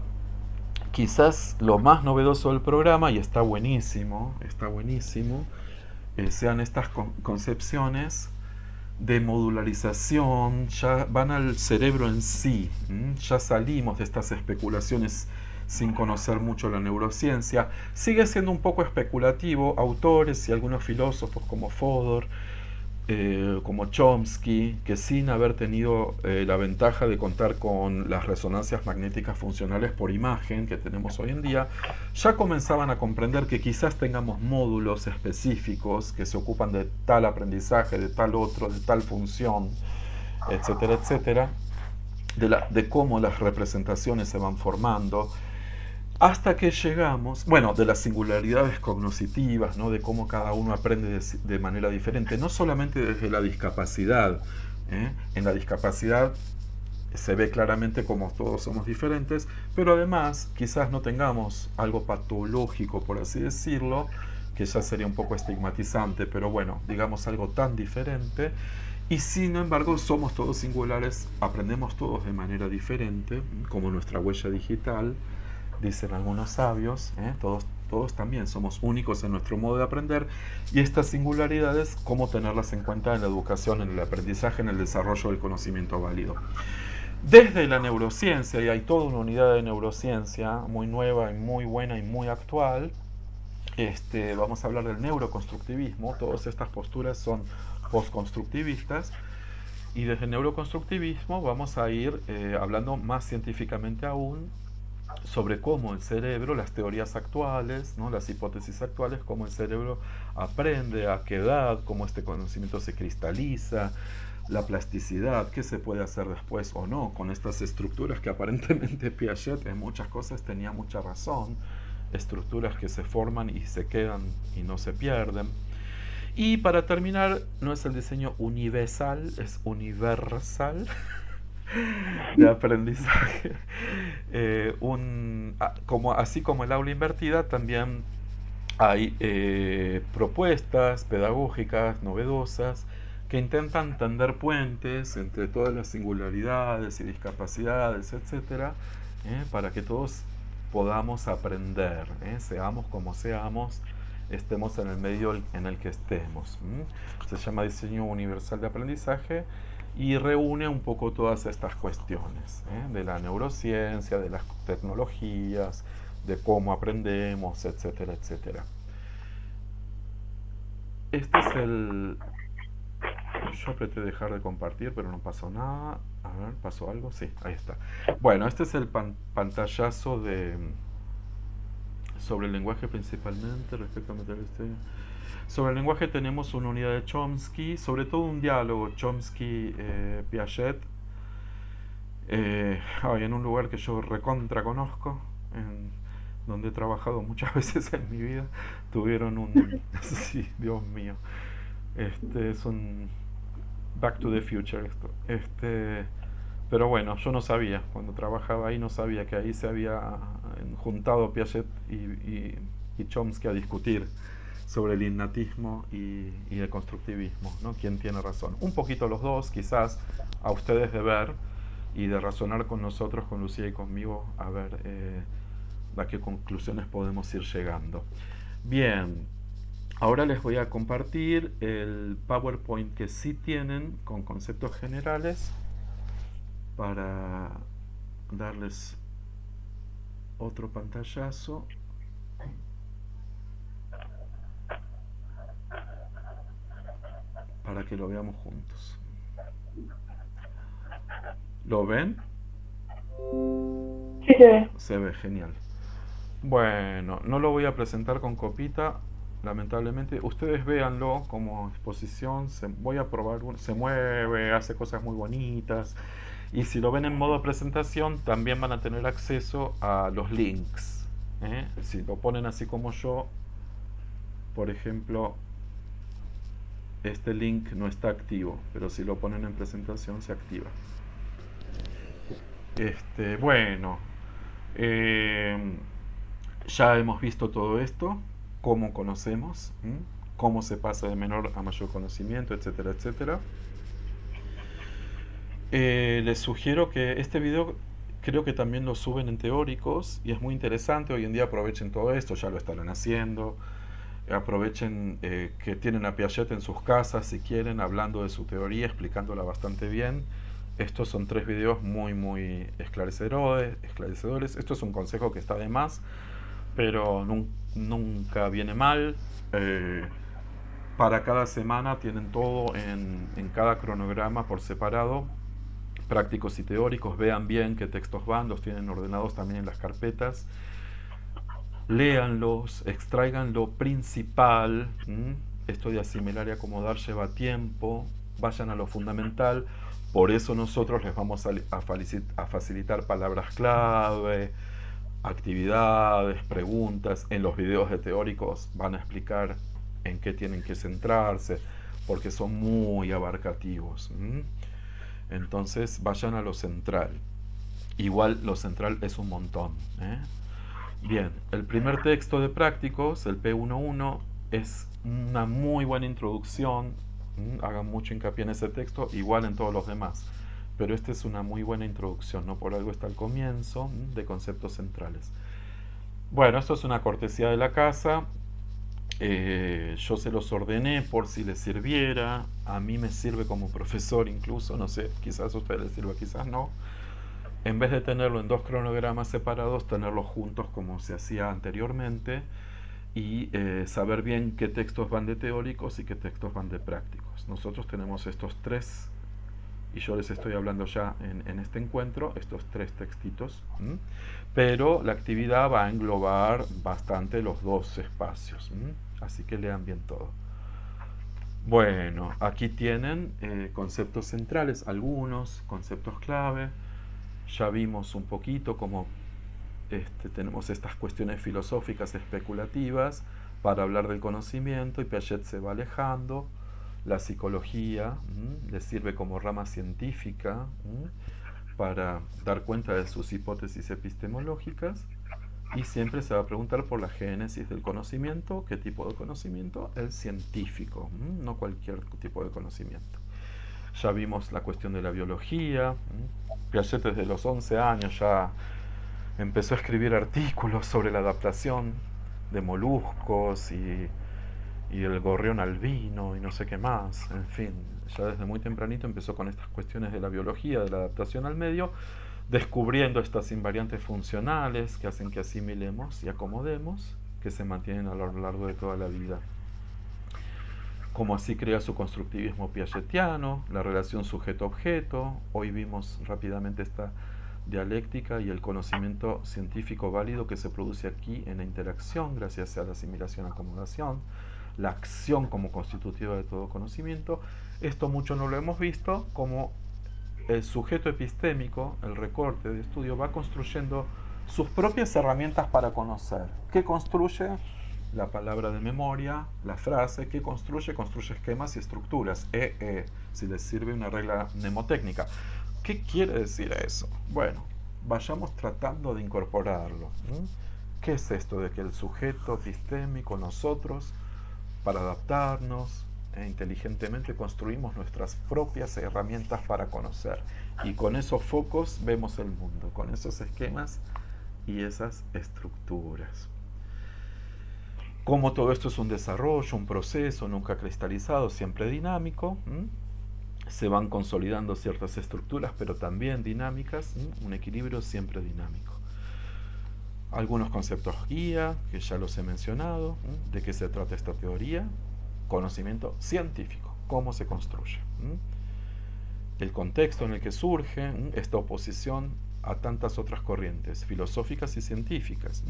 Quizás lo más novedoso del programa, y está buenísimo, sean estas concepciones de modularización, ya van al cerebro en sí, ya salimos de estas especulaciones sin conocer mucho la neurociencia. Sigue siendo un poco especulativo, autores y algunos filósofos como Fodor, como Chomsky, que sin haber tenido la ventaja de contar con las resonancias magnéticas funcionales por imagen que tenemos hoy en día, ya comenzaban a comprender que quizás tengamos módulos específicos que se ocupan de tal aprendizaje, de tal otro, de tal función, etcétera, etcétera, de cómo las representaciones se van formando, hasta que llegamos, bueno, de las singularidades cognitivas, ¿no? De cómo cada uno aprende de manera diferente, no solamente desde la discapacidad. En la discapacidad se ve claramente cómo todos somos diferentes, pero además quizás no tengamos algo patológico, por así decirlo, que ya sería un poco estigmatizante, pero bueno, digamos algo tan diferente, y sin embargo somos todos singulares, aprendemos todos de manera diferente, como nuestra huella digital, dicen algunos sabios, todos también somos únicos en nuestro modo de aprender, y estas singularidades, cómo tenerlas en cuenta en la educación, en el aprendizaje, en el desarrollo del conocimiento válido. Desde la neurociencia, y hay toda una unidad de neurociencia muy nueva y muy buena y muy actual, vamos a hablar del neuroconstructivismo. Todas estas posturas son postconstructivistas, y desde el neuroconstructivismo vamos a ir hablando más científicamente aún sobre cómo el cerebro, las teorías actuales, ¿no? Las hipótesis actuales, cómo el cerebro aprende, a qué edad, cómo este conocimiento se cristaliza, la plasticidad, qué se puede hacer después o no con estas estructuras que aparentemente Piaget en muchas cosas tenía mucha razón, estructuras que se forman y se quedan y no se pierden. Y para terminar, no es el diseño universal, es universal de aprendizaje. Así como el aula invertida, también hay propuestas pedagógicas novedosas que intentan tender puentes entre todas las singularidades y discapacidades, etcétera, para que todos podamos aprender, seamos como seamos, estemos en el medio en el que estemos. Se llama diseño universal de aprendizaje, y reúne un poco todas estas cuestiones, de la neurociencia, de las tecnologías, de cómo aprendemos, etcétera, etcétera. Este es el... Yo apreté dejar de compartir, pero no pasó nada. A ver, ¿pasó algo? Sí, ahí está. Bueno, este es el pantallazo sobre el lenguaje principalmente, respecto a Sobre el lenguaje tenemos una unidad de Chomsky, sobre todo un diálogo Chomsky-Piaget, en un lugar que yo recontra conozco, donde he trabajado muchas veces en mi vida. Tuvieron un... sí, Dios mío. Es un Back to the Future esto. Pero bueno, yo no sabía, cuando trabajaba ahí no sabía que ahí se había juntado Piaget y Chomsky a discutir sobre el innatismo y el constructivismo, ¿no? ¿Quién tiene razón? Un poquito los dos, quizás a ustedes de ver y de razonar con nosotros, con Lucía y conmigo, a ver a qué conclusiones podemos ir llegando. Bien, ahora les voy a compartir el PowerPoint que sí tienen con conceptos generales para darles otro pantallazo. Para que lo veamos juntos. ¿Lo ven? Sí se ve. Se ve, genial. Bueno, no lo voy a presentar con copita, lamentablemente. Ustedes véanlo como exposición. Voy a probar, se mueve, hace cosas muy bonitas. Y si lo ven en modo presentación, también van a tener acceso a los links. Si lo ponen así como yo, por ejemplo, este link no está activo, pero si lo ponen en presentación se activa. Bueno, ya hemos visto todo esto, cómo conocemos, cómo se pasa de menor a mayor conocimiento, etcétera, etcétera. Les sugiero que este video creo que también lo suben en teóricos y es muy interesante. Hoy en día aprovechen todo esto, ya lo estarán haciendo. Aprovechen que tienen a Piaget en sus casas si quieren, hablando de su teoría, explicándola bastante bien. Estos son 3 videos muy esclarecedores. Esto es un consejo que está de más, pero nunca viene mal. Para cada semana tienen todo en cada cronograma por separado, prácticos y teóricos. Vean bien qué textos van, los tienen ordenados también en las carpetas. Léanlos, extraigan lo principal. Esto de asimilar y acomodar lleva tiempo. Vayan a lo fundamental. Por eso nosotros les vamos a facilitar palabras clave, actividades, preguntas. En los videos de teóricos van a explicar en qué tienen que centrarse, porque son muy abarcativos. Entonces vayan a lo central. Igual lo central es un montón. Bien, el primer texto de prácticos, el P11, es una muy buena introducción. Hagan mucho hincapié en ese texto, igual en todos los demás. Pero esta es una muy buena introducción, ¿no? Por algo está al comienzo, de conceptos centrales. Bueno, esto es una cortesía de la casa. Yo se los ordené por si les sirviera. A mí me sirve como profesor incluso, no sé, quizás a ustedes les sirva, quizás no. En vez de tenerlo en 2 cronogramas separados, tenerlos juntos como se hacía anteriormente y saber bien qué textos van de teóricos y qué textos van de prácticos. Nosotros tenemos estos 3 y yo les estoy hablando ya en este encuentro, estos 3 textitos, pero la actividad va a englobar bastante los 2 espacios, así que lean bien todo. Bueno, aquí tienen conceptos centrales, algunos conceptos clave. Ya vimos un poquito cómo tenemos estas cuestiones filosóficas especulativas para hablar del conocimiento y Piaget se va alejando. La psicología le sirve como rama científica para dar cuenta de sus hipótesis epistemológicas y siempre se va a preguntar por la génesis del conocimiento. ¿Qué tipo de conocimiento? El científico, no cualquier tipo de conocimiento. Ya vimos la cuestión de la biología. Piaget desde los 11 años ya empezó a escribir artículos sobre la adaptación de moluscos y el gorrión albino y no sé qué más. En fin, ya desde muy tempranito empezó con estas cuestiones de la biología, de la adaptación al medio, descubriendo estas invariantes funcionales que hacen que asimilemos y acomodemos, que se mantienen a lo largo de toda la vida. Como así crea su constructivismo piagetiano, la relación sujeto-objeto. Hoy vimos rápidamente esta dialéctica y el conocimiento científico válido que se produce aquí en la interacción gracias a la asimilación-acomodación, la acción como constitutiva de todo conocimiento. Esto mucho no lo hemos visto, como el sujeto epistémico, el recorte de estudio, va construyendo sus propias herramientas para conocer. ¿Qué construye? La palabra de memoria, la frase. ¿Qué construye? Construye esquemas y estructuras. Si les sirve una regla mnemotécnica. ¿Qué quiere decir eso? Bueno, vayamos tratando de incorporarlo. ¿Qué es esto de que el sujeto epistémico, nosotros, para adaptarnos inteligentemente, construimos nuestras propias herramientas para conocer? Y con esos focos vemos el mundo, con esos esquemas y esas estructuras. Como todo esto es un desarrollo, un proceso nunca cristalizado, siempre dinámico, se van consolidando ciertas estructuras, pero también dinámicas, un equilibrio siempre dinámico. Algunos conceptos guía, que ya los he mencionado, de qué se trata esta teoría, conocimiento científico, cómo se construye, el contexto en el que surge esta oposición a tantas otras corrientes filosóficas y científicas,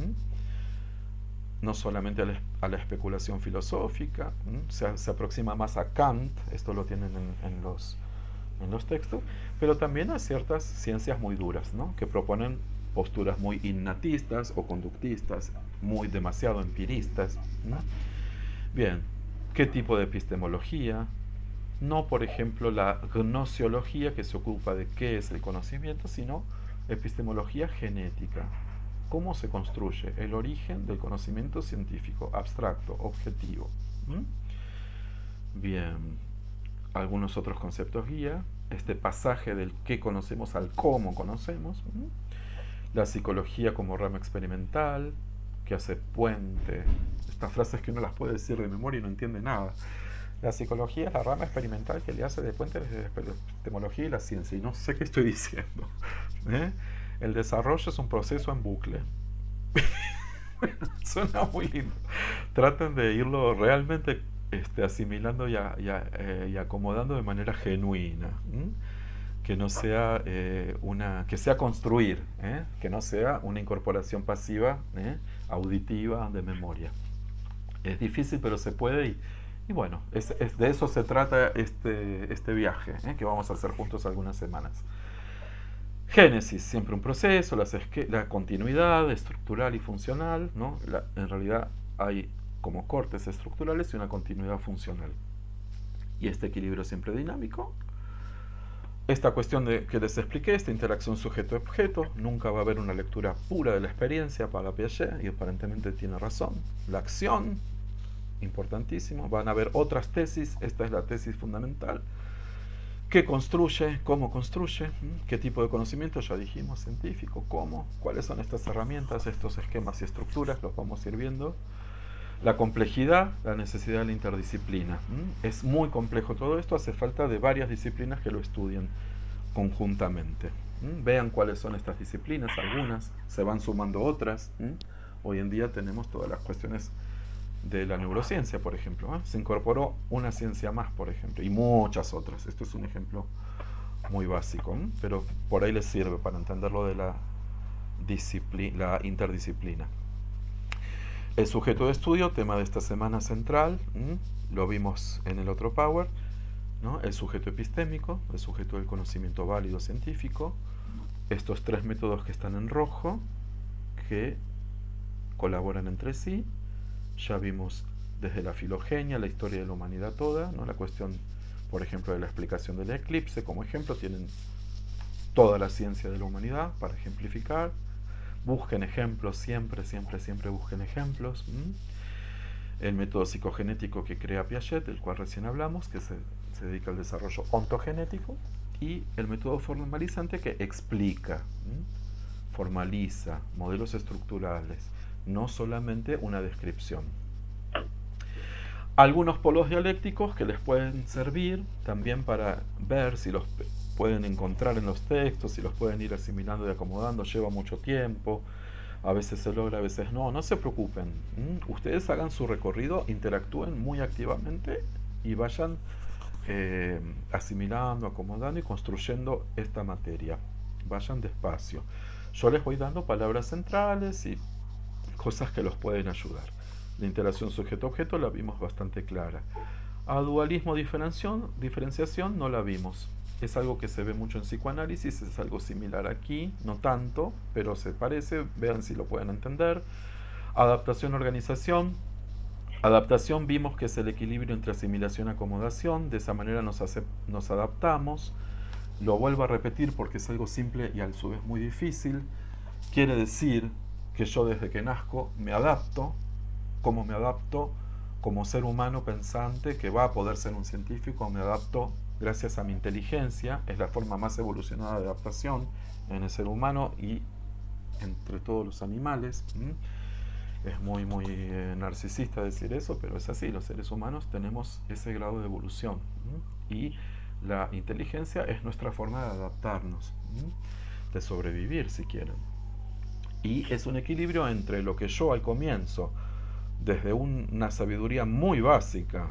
no solamente a la especulación filosófica, se aproxima más a Kant, esto lo tienen en los textos, pero también a ciertas ciencias muy duras, ¿no? Que proponen posturas muy innatistas o conductistas, muy demasiado empiristas, ¿no? Bien, ¿qué tipo de epistemología? No, por ejemplo, la gnosiología, que se ocupa de qué es el conocimiento, sino epistemología genética. ¿Cómo se construye el origen del conocimiento científico, abstracto, objetivo? Bien, algunos otros conceptos guía, este pasaje del qué conocemos al cómo conocemos, la psicología como rama experimental, que hace puente, estas frases que uno las puede decir de memoria y no entiende nada. La psicología es la rama experimental que le hace de puente desde la epistemología y la ciencia, y no sé qué estoy diciendo. El desarrollo es un proceso en bucle. Suena muy lindo. Traten de irlo realmente asimilando y acomodando de manera genuina. Que no sea que sea construir, que no sea una incorporación pasiva, auditiva, de memoria. Es difícil, pero se puede, y bueno, de eso se trata este viaje que vamos a hacer juntos algunas semanas. Génesis, siempre un proceso, la continuidad estructural y funcional, ¿no? En realidad hay como cortes estructurales y una continuidad funcional. Y este equilibrio siempre dinámico. Esta cuestión que les expliqué, esta interacción sujeto-objeto, nunca va a haber una lectura pura de la experiencia para Piaget, y aparentemente tiene razón. La acción, importantísimo, van a haber otras tesis, esta es la tesis fundamental. ¿Qué construye? ¿Cómo construye? ¿Qué tipo de conocimiento? Ya dijimos, científico. ¿Cómo? ¿Cuáles son estas herramientas, estos esquemas y estructuras? Los vamos a ir viendo. La complejidad, la necesidad de la interdisciplina. Es muy complejo todo esto, hace falta de varias disciplinas que lo estudien conjuntamente. Vean cuáles son estas disciplinas, algunas, se van sumando otras. Hoy en día tenemos todas las cuestiones de la neurociencia, por ejemplo. Se incorporó una ciencia más, por ejemplo, y muchas otras. Esto es un ejemplo muy básico, pero por ahí les sirve para entender lo de la interdisciplina. El sujeto de estudio, tema de esta semana central, lo vimos en el otro Power, ¿no? El sujeto epistémico, el sujeto del conocimiento válido científico, estos tres métodos que están en rojo, que colaboran entre sí. Ya vimos desde la filogenia, la historia de la humanidad toda, ¿no? La cuestión, por ejemplo, de la explicación del eclipse, como ejemplo, tienen toda la ciencia de la humanidad para ejemplificar. Busquen ejemplos, siempre busquen ejemplos. El método psicogenético que crea Piaget, del cual recién hablamos, que se dedica al desarrollo ontogenético, y el método formalizante que explica, formaliza modelos estructurales, no solamente una descripción. Algunos polos dialécticos que les pueden servir también para ver si los pueden encontrar en los textos, si los pueden ir asimilando y acomodando, lleva mucho tiempo, a veces se logra, a veces no, no se preocupen. Ustedes hagan su recorrido, interactúen muy activamente y vayan asimilando, acomodando y construyendo esta materia. Vayan despacio. Yo les voy dando palabras centrales y cosas que los pueden ayudar. La interacción sujeto-objeto la vimos bastante clara. A dualismo diferenciación no la vimos. Es algo que se ve mucho en psicoanálisis, es algo similar aquí, no tanto, pero se parece, vean si lo pueden entender. Adaptación-organización. Adaptación vimos que es el equilibrio entre asimilación y acomodación, de esa manera nos adaptamos. lo vuelvo a repetir porque es algo simple y a su vez muy difícil, quiere decir que yo desde que nazco me adapto. ¿Cómo me adapto? Como ser humano pensante que va a poder ser un científico, me adapto gracias a mi inteligencia. Es la forma más evolucionada de adaptación en el ser humano y entre todos los animales. Es muy, muy narcisista decir eso, pero es así. Los seres humanos tenemos ese grado de evolución. Y la inteligencia es nuestra forma de adaptarnos, de sobrevivir, si quieren. Y es un equilibrio entre lo que yo al comienzo, desde una sabiduría muy básica,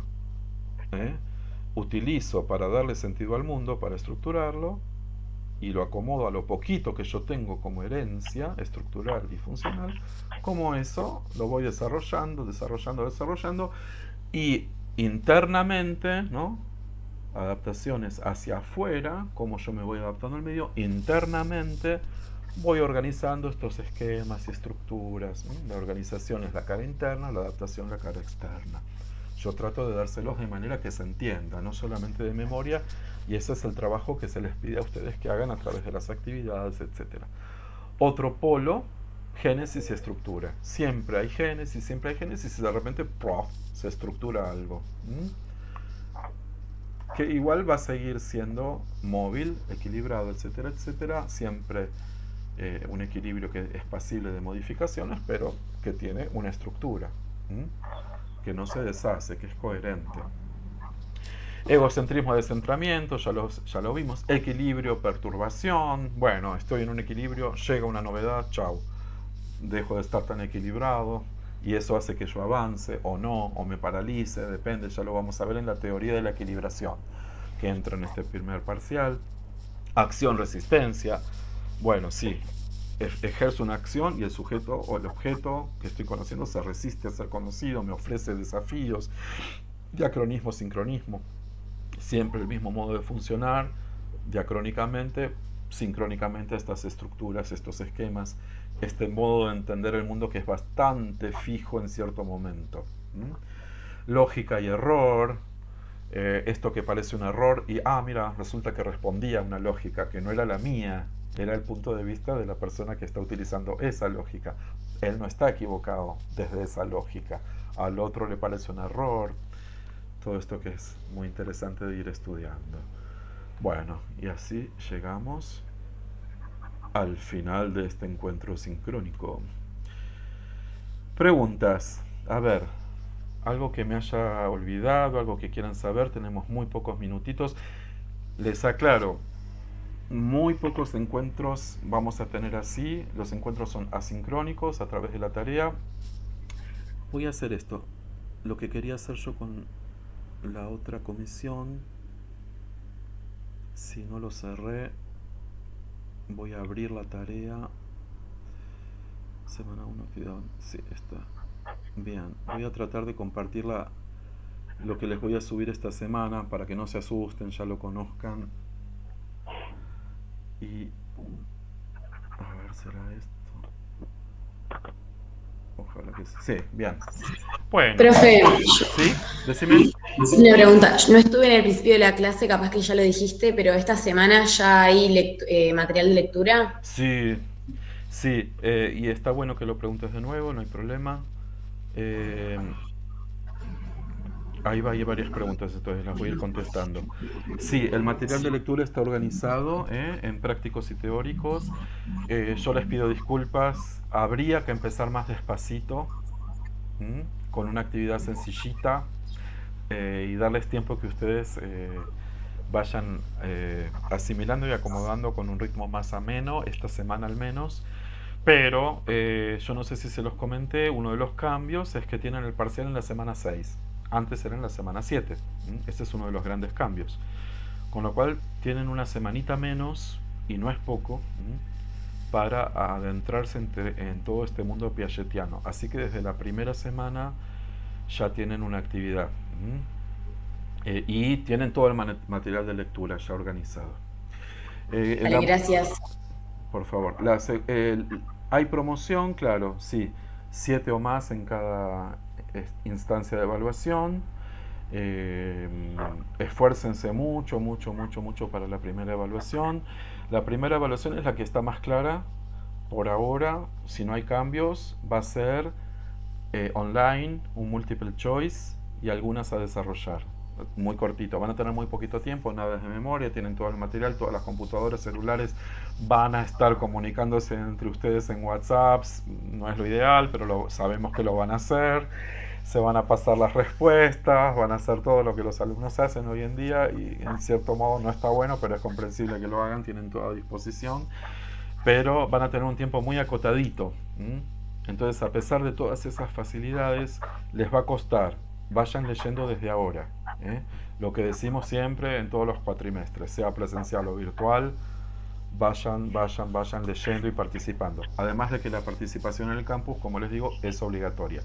¿eh? utilizo para darle sentido al mundo, para estructurarlo, y lo acomodo a lo poquito que yo tengo como herencia estructural y funcional, como eso lo voy desarrollando, y internamente, ¿no? Adaptaciones hacia afuera, como yo me voy adaptando al medio, internamente voy organizando estos esquemas y estructuras. La organización es la cara interna, la adaptación la cara externa. Yo trato de dárselos de manera que se entienda, no solamente de memoria, y ese es el trabajo que se les pide a ustedes que hagan a través de las actividades, etc. Otro polo, génesis y estructura. Siempre hay génesis y de repente ¡prof! Se estructura algo. Que igual va a seguir siendo móvil, equilibrado, etcétera, etcétera. Siempre un equilibrio que es pasible de modificaciones, pero que tiene una estructura, que no se deshace, que es coherente. Egocentrismo, descentramiento, ya lo vimos. Equilibrio, perturbación. Bueno, estoy en un equilibrio, llega una novedad, chau. Dejo de estar tan equilibrado y eso hace que yo avance o no, o me paralice, depende, ya lo vamos a ver en la teoría de la equilibración, que entra en este primer parcial. Acción, resistencia. Bueno, sí, ejerzo una acción y el sujeto o el objeto que estoy conociendo se resiste a ser conocido, me ofrece desafíos, diacronismo, sincronismo, siempre el mismo modo de funcionar, diacrónicamente, sincrónicamente estas estructuras, estos esquemas, este modo de entender el mundo que es bastante fijo en cierto momento. Lógica y error, esto que parece un error y, mira, resulta que respondía a una lógica que no era la mía, era el punto de vista de la persona que está utilizando esa lógica. Él no está equivocado desde esa lógica. Al otro le parece un error. Todo esto que es muy interesante de ir estudiando. Bueno, y así llegamos al final de este encuentro sincrónico. Preguntas. A ver, algo que me haya olvidado, algo que quieran saber, tenemos muy pocos minutitos. Les aclaro, muy pocos encuentros vamos a tener así. Los encuentros son asincrónicos a través de la tarea. Voy a hacer esto. Lo que quería hacer yo con la otra comisión, si no lo cerré, voy a abrir la tarea. Semana 1, actividad. Sí, está. Bien, voy a tratar de compartir lo que les voy a subir esta semana para que no se asusten, ya lo conozcan. Y a ver, ¿será esto? Ojalá que sí. Sí, bien. Bueno. Profe, ¿Sí? Decime. una pregunta. No estuve en el principio de la clase, capaz que ya lo dijiste, pero esta semana ya hay material de lectura. Sí, sí, y está bueno que lo preguntes de nuevo, no hay problema. Eh, Ahí va, hay varias preguntas, entonces las voy a ir contestando. Sí, el material de lectura está organizado en prácticos y teóricos. Yo les pido disculpas, habría que empezar más despacito, con una actividad sencillita, y darles tiempo que ustedes vayan asimilando y acomodando con un ritmo más ameno, esta semana al menos. Pero yo no sé si se los comenté, uno de los cambios es que tienen el parcial en la semana 6. Antes era en la semana 7. Este es uno de los grandes cambios. Con lo cual tienen una semanita menos, y no es poco, para adentrarse en todo este mundo piagetiano. Así que desde la primera semana ya tienen una actividad. Y tienen todo el material de lectura ya organizado. Vale, gracias. Por favor. Hay promoción, claro, sí. 7 o más en cada instancia de evaluación. Eh, Esfuércense mucho, mucho, mucho, mucho para la primera evaluación. La primera evaluación es la que está más clara. Por ahora, si no hay cambios, va a ser online, un multiple choice y algunas a desarrollar. Muy cortito, van a tener muy poquito tiempo, nada de memoria, tienen todo el material, todas las computadoras celulares van a estar comunicándose entre ustedes en WhatsApp, no es lo ideal, pero sabemos que lo van a hacer, se van a pasar las respuestas, van a hacer todo lo que los alumnos hacen hoy en día y en cierto modo no está bueno, pero es comprensible que lo hagan, tienen toda disposición, pero van a tener un tiempo muy acotadito. Entonces, a pesar de todas esas facilidades, les va a costar. Vayan leyendo desde ahora. ¿eh? Lo que decimos siempre en todos los cuatrimestres, sea presencial o virtual, vayan leyendo y participando. Además de que la participación en el campus, como les digo, es obligatoria.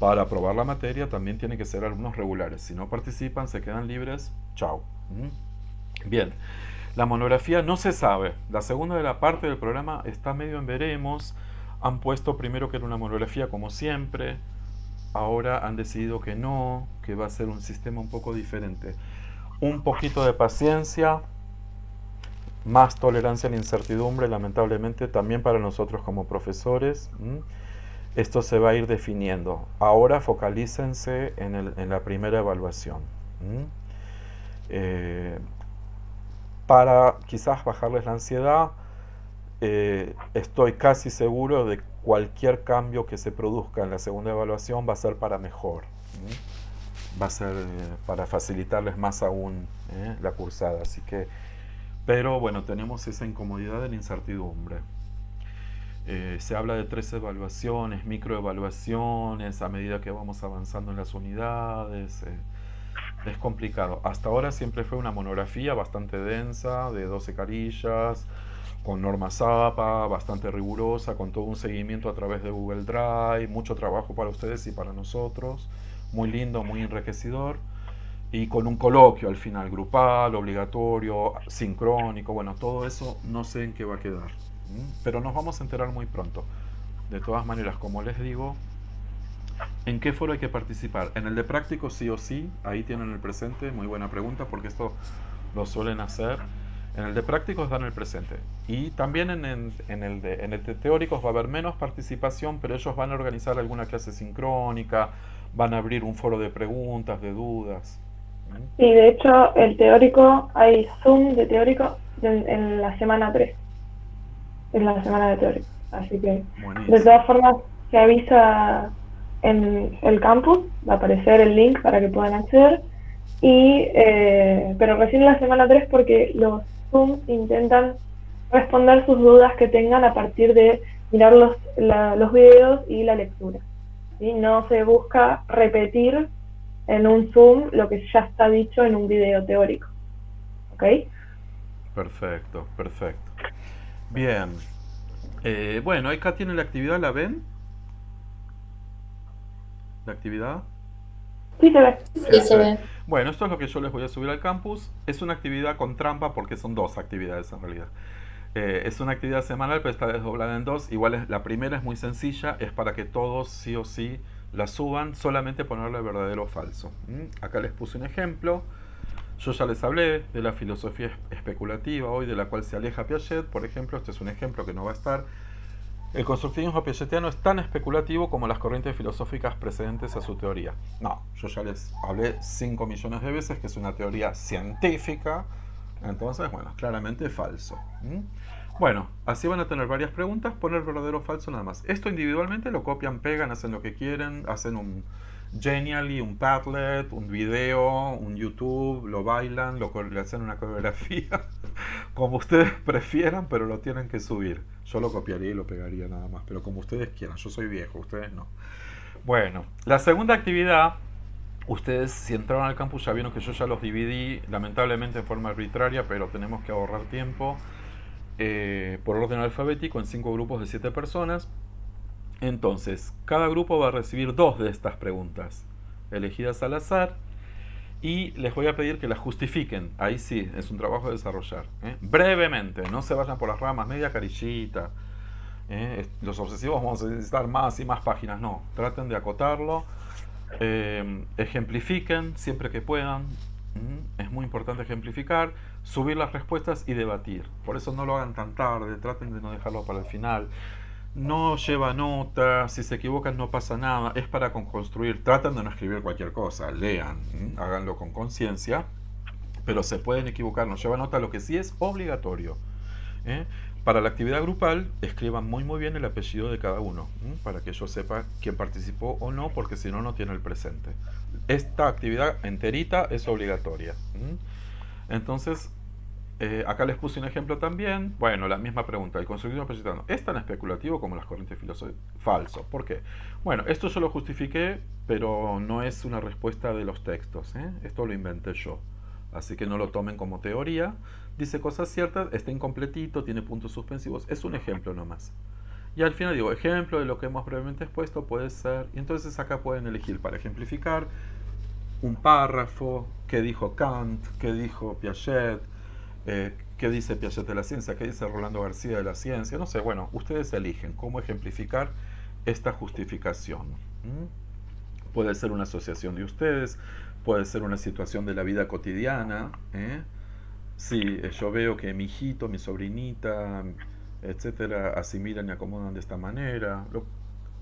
Para aprobar la materia también tienen que ser alumnos regulares. Si no participan, se quedan libres. Chao. Bien. La monografía no se sabe. La segunda de la parte del programa está medio en veremos. Han puesto primero que era una monografía como siempre. Ahora han decidido que no, que va a ser un sistema un poco diferente. Un poquito de paciencia, más tolerancia a la incertidumbre, lamentablemente, también para nosotros como profesores. Esto se va a ir definiendo. Ahora focalícense en la primera evaluación. Para quizás bajarles la ansiedad, estoy casi seguro de que cualquier cambio que se produzca en la segunda evaluación va a ser para mejor. Va a ser para facilitarles más aún la cursada. Así que, pero bueno, tenemos esa incomodidad de la incertidumbre. Se habla de 3 evaluaciones, microevaluaciones, a medida que vamos avanzando en las unidades. Es complicado. Hasta ahora siempre fue una monografía bastante densa, de 12 carillas, con normas APA, bastante rigurosa, con todo un seguimiento a través de Google Drive, mucho trabajo para ustedes y para nosotros, muy lindo, muy enriquecedor, y con un coloquio al final, grupal, obligatorio, sincrónico, bueno, todo eso no sé en qué va a quedar, pero nos vamos a enterar muy pronto. De todas maneras, como les digo, ¿en qué foro hay que participar? En el de práctico sí o sí, ahí tienen el presente, muy buena pregunta porque esto lo suelen hacer. En el de prácticos dan el presente. Y también en el de teóricos va a haber menos participación, pero ellos van a organizar alguna clase sincrónica, van a abrir un foro de preguntas, de dudas. Sí, de hecho, el teórico, hay Zoom de teórico en la semana 3, en la semana de teórico. Así que, Buenísimo. de todas formas, se avisa en el campus, va a aparecer el link para que puedan acceder, pero recién en la semana 3 porque los Zoom intentan responder sus dudas que tengan a partir de mirar los videos y la lectura. ¿Sí? No se busca repetir en un Zoom lo que ya está dicho en un video teórico. ¿Ok? Perfecto, perfecto. Bien. Bueno, acá tiene la actividad, ¿la ven? ¿La actividad? Sí, se ve. Sí, se ve. Bueno, esto es lo que yo les voy a subir al campus. Es una actividad con trampa porque son 2 actividades en realidad. Es una actividad semanal, pero está desdoblada en 2. Igual la primera es muy sencilla, es para que todos sí o sí la suban, solamente ponerle verdadero o falso. Acá les puse un ejemplo. Yo ya les hablé de la filosofía especulativa hoy, de la cual se aleja Piaget. Por ejemplo, este es un ejemplo que no va a estar. El constructivismo piagetiano es tan especulativo como las corrientes filosóficas precedentes a su teoría. No, yo ya les hablé 5 millones de veces que es una teoría científica. Entonces, bueno, claramente falso. Bueno, así van a tener varias preguntas, poner verdadero o falso nada más. Esto individualmente lo copian, pegan, hacen lo que quieren, hacen un Genially, un Padlet, un video, un YouTube, lo bailan, le hacen una coreografía, como ustedes prefieran, pero lo tienen que subir. Yo lo copiaría y lo pegaría nada más, pero como ustedes quieran, yo soy viejo, ustedes no. Bueno, la segunda actividad, ustedes si entraron al campus ya vieron que yo ya los dividí, lamentablemente en forma arbitraria, pero tenemos que ahorrar tiempo, por orden alfabético en 5 grupos de 7 personas. Entonces, cada grupo va a recibir 2 de estas preguntas, elegidas al azar, y les voy a pedir que las justifiquen. Ahí sí, es un trabajo de desarrollar. Brevemente, no se vayan por las ramas, media carillita. Los obsesivos vamos a necesitar más y más páginas. No, traten de acotarlo. Ejemplifiquen siempre que puedan. Es muy importante ejemplificar, subir las respuestas y debatir. Por eso no lo hagan tan tarde, traten de no dejarlo para el final. No lleva nota, si se equivocan no pasa nada, es para construir. Traten de no escribir cualquier cosa, lean, háganlo con conciencia, pero se pueden equivocar, no lleva nota, lo que sí es obligatorio. ¿eh? Para la actividad grupal, escriban muy bien el apellido de cada uno, para que yo sepa quién participó o no, porque si no, no tiene el presente. Esta actividad enterita es obligatoria. Entonces, acá les puse un ejemplo también. Bueno, la misma pregunta. El constructivismo positivo es tan especulativo como las corrientes filosóficas. Falso. ¿Por qué? Bueno, esto yo lo justifiqué, pero no es una respuesta de los textos. Esto lo inventé yo. Así que no lo tomen como teoría. Dice cosas ciertas, está incompletito, tiene puntos suspensivos. Es un ejemplo nomás. Y al final digo, ejemplo de lo que hemos previamente expuesto puede ser. Y entonces acá pueden elegir para ejemplificar un párrafo, qué dijo Kant, qué dijo Piaget, qué dice Piaget de la ciencia, qué dice Rolando García de la ciencia. No sé, bueno, ustedes eligen cómo ejemplificar esta justificación. Puede ser una asociación de ustedes, puede ser una situación de la vida cotidiana. Sí, yo veo que mi hijito, mi sobrinita, etcétera, asimilan y acomodan de esta manera.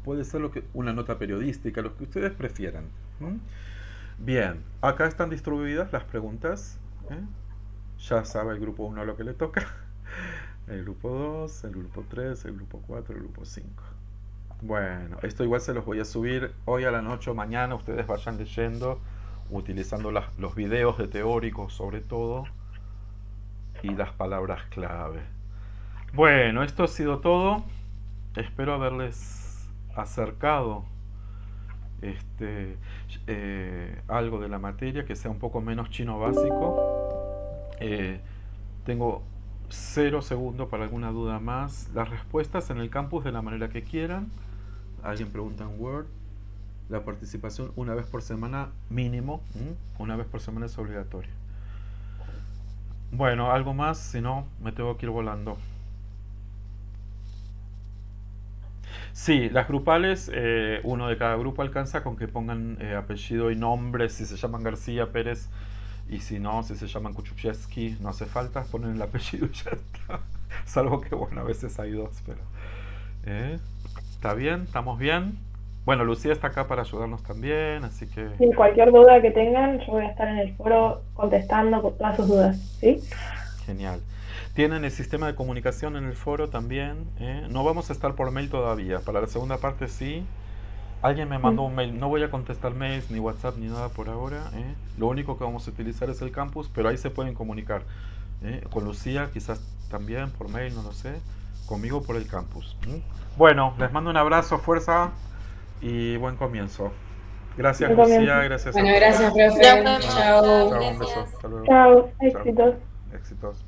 Puede ser una nota periodística, lo que ustedes prefieran. Bien, acá están distribuidas las preguntas. Ya sabe el grupo 1 lo que le toca. El grupo 2, el grupo 3, el grupo 4, el grupo 5. Bueno, esto igual se los voy a subir hoy a la noche o mañana. Ustedes vayan leyendo, utilizando los videos de teóricos sobre todo y las palabras clave. Bueno, esto ha sido todo. Espero haberles acercado algo de la materia, que sea un poco menos chino básico. Tengo 0 segundos para alguna duda más. Las respuestas en el campus de la manera que quieran. Alguien pregunta en Word. La participación una vez por semana mínimo. Una vez por semana es obligatoria. Bueno, algo más, si no, me tengo que ir volando. Sí, las grupales, uno de cada grupo alcanza con que pongan apellido y nombre, si se llaman García, Pérez, y si no, si se llaman Kuchupchevsky, no hace falta, ponen el apellido y ya está. Salvo que, bueno, a veces hay dos, pero... ¿Está bien? ¿Estamos bien? Bueno, Lucía está acá para ayudarnos también, así que... Sí, cualquier duda que tengan, yo voy a estar en el foro contestando con todas sus dudas, ¿sí? Genial. Tienen el sistema de comunicación en el foro también. No vamos a estar por mail todavía. Para la segunda parte sí. Alguien me mandó un mail. No voy a contestar mails, ni WhatsApp, ni nada por ahora. Lo único que vamos a utilizar es el campus, pero ahí se pueden comunicar. Con Lucía quizás también por mail, no lo sé. Conmigo por el campus. Bueno, les mando un abrazo, fuerza y buen comienzo. Gracias, Lucía. Gracias a Bueno, todos. gracias, profe. Nos vemos. Chao. Chao, un beso. Hasta luego. Chao, Chao. éxitos. Éxitos.